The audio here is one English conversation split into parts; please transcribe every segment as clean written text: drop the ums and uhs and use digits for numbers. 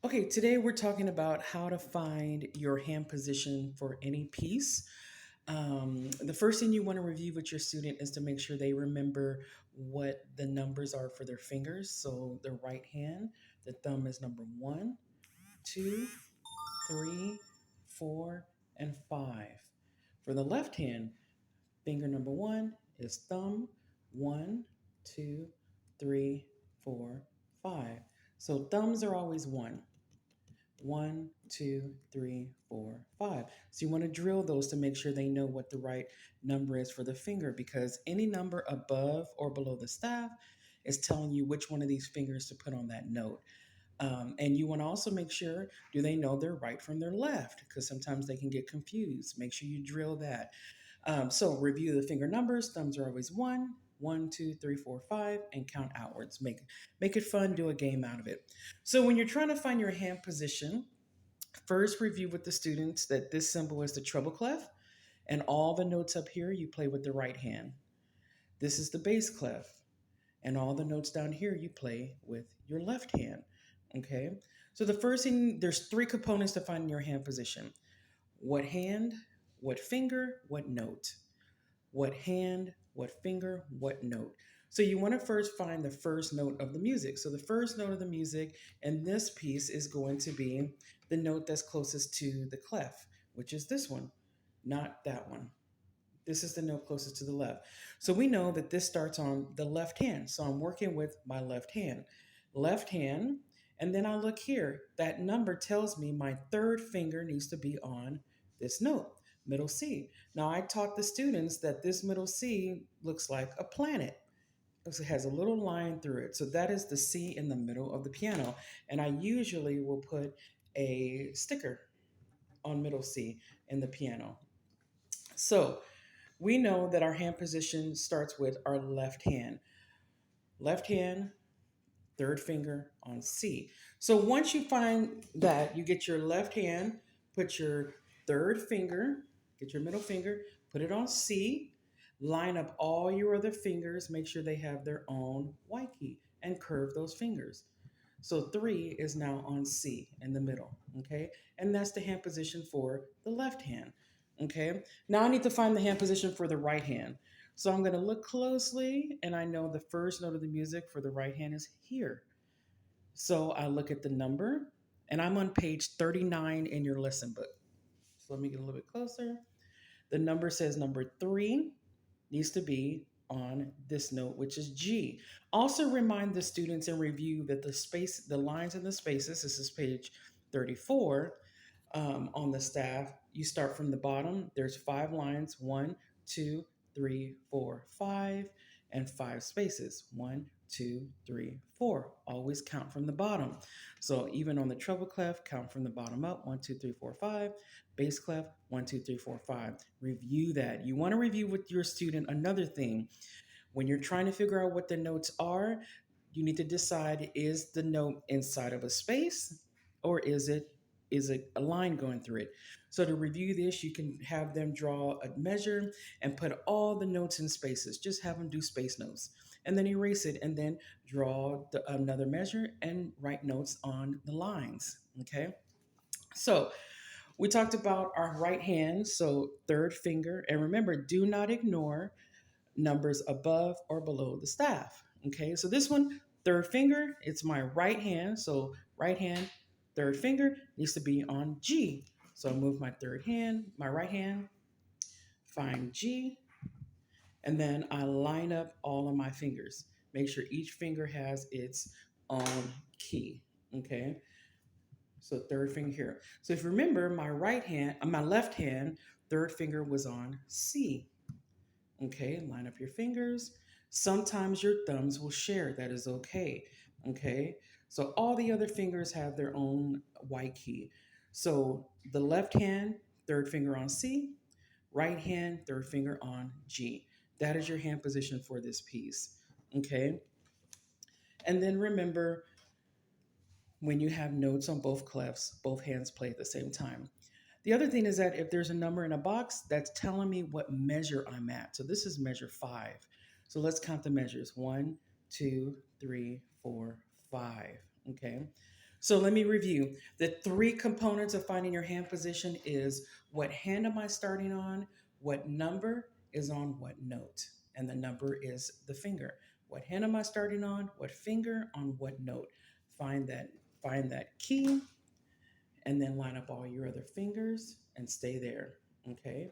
Okay, today we're talking about how to find your hand position for any piece. The first thing you want to review with your student is to make sure they remember what the numbers are for their fingers. So the right hand, the thumb is number one, two, three, four, and five. For the left hand, finger number one is thumb, one, two, three, four, five. So thumbs are always one. One, two, three, four, five. So you want to drill those to make sure they know what the right number is for the finger because any number above or below the staff is telling you which one of these fingers to put on that note. And you want to also make sure, do they know their right from their left? Because sometimes they can get confused. Make sure you drill that. So review the finger numbers. Thumbs are always one, one, two, three, four, five, and count outwards. Make it fun. Do a game out of it. So when you're trying to find your hand position, first review with the students that this symbol is the treble clef, and all the notes up here you play with the right hand. This is the bass clef, and all the notes down here you play with your left hand. Okay. So the first thing, there's three components to finding your hand position: what hand, what finger, what note. What hand, what finger, what note. So you want to first find the first note of the music. So the first note of the music in this piece is going to be the note that's closest to the clef, which is this one, not that one. This is the note closest to the left. So we know that this starts on the left hand. So I'm working with my left hand. Left hand, and then I look here. That number tells me my third finger needs to be on this note, middle C. Now I taught the students that this middle C looks like a planet. It has a little line through it. So that is the C in the middle of the piano. And I usually will put a sticker on middle C in the piano. So we know that our hand position starts with our left hand. Left hand, third finger on C. So once you find that, you get your left hand, put your third finger, get your middle finger, put it on C, line up all your other fingers, make sure they have their own white key, and curve those fingers. So three is now on C in the middle, okay? And that's the hand position for the left hand, okay? Now I need to find the hand position for the right hand. So I'm gonna look closely and I know the first note of the music for the right hand is here. So I look at the number and I'm on page 39 in your lesson book. So let me get a little bit closer. The number says number three needs to be on this note, which is G. Also remind the students and review that the lines and the spaces, this is page 34 on the staff. You start from the bottom. There's five lines, one, two, three, four, five, and five spaces. One, two, three, four. Always count from the bottom. So even on the treble clef, count from the bottom up. One, two, three, four, five. Bass clef, one, two, three, four, five. Review that. You want to review with your student another thing. When you're trying to figure out what the notes are, you need to decide, is the note inside of a space or is it a line going through it? So to review this, you can have them draw a measure and put all the notes in spaces. Just have them do space notes and then erase it and then draw another measure and write notes on the lines. Okay. So we talked about our right hand, so third finger. And remember, do not ignore numbers above or below the staff. Okay, so this one, third finger, it's my right hand. So right hand, third finger needs to be on G. So I move my my right hand, find G, and then I line up all of my fingers. Make sure each finger has its own key. Okay, so third finger here. So if you remember, my left hand, third finger was on C. Okay, line up your fingers. Sometimes your thumbs will share. That is okay. Okay, so all the other fingers have their own white key. So the left hand, third finger on C, right hand, third finger on G. That is your hand position for this piece. Okay, and then remember when you have notes on both clefs, both hands play at the same time. The other thing is that if there's a number in a box, that's telling me what measure I'm at. So this is measure five. So let's count the measures. One, two, three, four, five. Okay. So let me review. The three components of finding your hand position is what hand am I starting on, what number is on what note, and the number is the finger. What hand am I starting on, what finger on what note. Find that find that key and then line up all your other fingers and stay there. Okay?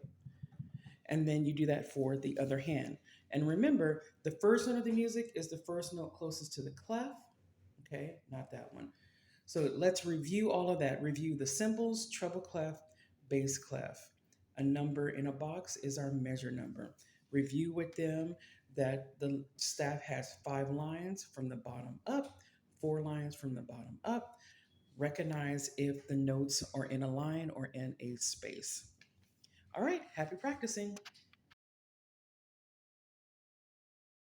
And then you do that for the other hand. And remember, the first note of the music is the first note closest to the clef. Okay, not that one. So let's review all of that. Review the symbols, treble clef, bass clef. A number in a box is our measure number. Review with them that the staff has 5 lines from the bottom up, 4 lines from the bottom up. Recognize if the notes are in a line or in a space. All right, happy practicing.